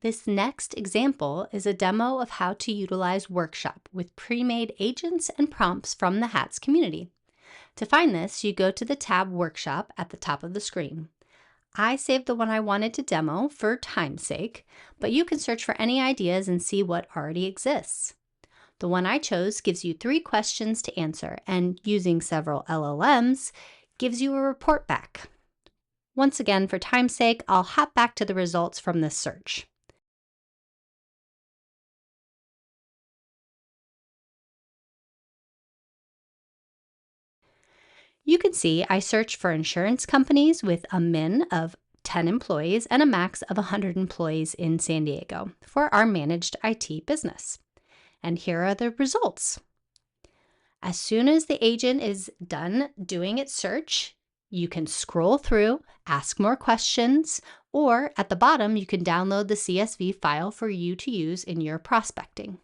This next example is a demo of how to utilize Workshop with pre-made agents and prompts from the Hatz community. To find this, you go to the tab Workshop at the top of the screen. I saved the one I wanted to demo for time's sake, but you can search for any ideas and see what already exists. The one I chose gives you 3 questions to answer, and using several LLMs gives you a report back. Once again, for time's sake, I'll hop back to the results from this search. You can see I searched for insurance companies with a min of 10 employees and a max of 100 employees in San Diego for our managed IT business. And here are the results. As soon as the agent is done doing its search, you can scroll through, ask more questions, or at the bottom, you can download the CSV file for you to use in your prospecting.